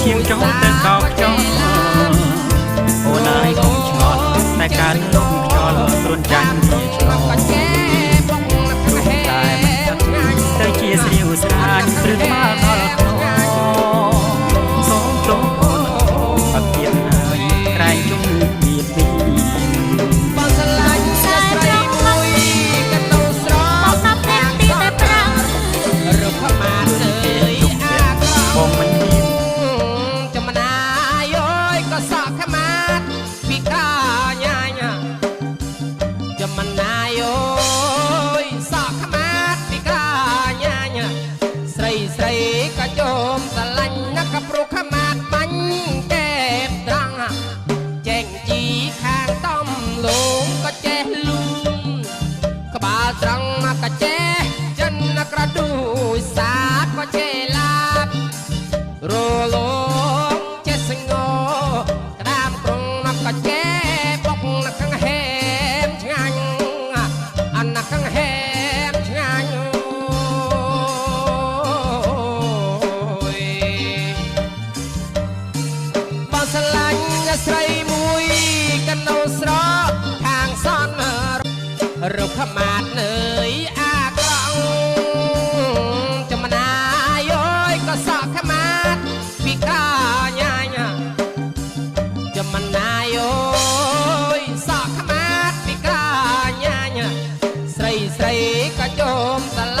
ឈៀងចោលទៅកោកចោលអូនហើយកុំឆ្ងល់តែការលោកខ្យល់ព្រួនចាញ់ជាឆ្លងតែមិនទៅជាស្រីវស្រាញព្រឹកមកដល់ខ្នងសូមទោសអូនអត់ទៀតហើយក្រែងជុំបៀតបៀនបងស្រឡាញ់ស្រីមួយកណ្ដូស្រមកដល់តែទីតែប្រាំងរកមាត់អើយអាក្រក់បងមិនមានចំណាយអើយក៏សក់ខ្មាត់ពីកាញ៉ាញ៉ាចំណាយអើយសក់ខ្មាត់ពីកាញ៉ាញ៉ាស្រីស្រីក៏ជុំស្រឡាញ់ណាស់ក៏ព្រោះខ្មាត់បាញ់កែបត្រង់ចេញជីខាងតំលងក៏ចេះលូមក្បាលត្រង់ក៏ចេះចិនក្រដួយសាក៏ចេះឡាបរលងចេះសងក្តាមក្រុងណាក៏ចេះបុកណាខាងហែមឆ្ងាញ់អាណាខាងហែមឆ្ងាញ់បងស្រឡាញ់ស្រីមួយកណ្ដូស្រកខាងសនរុកខ្មាត់នើយអាក្រង់ចំណាយអើយក៏សក់ខ្មាត់ពីកាញ៉ាញ៉ាចំណាយអើយសក់ខ្មាត់ពីកាញ៉ាញ៉ាស្រីស្រីក៏ជុំស្រឡា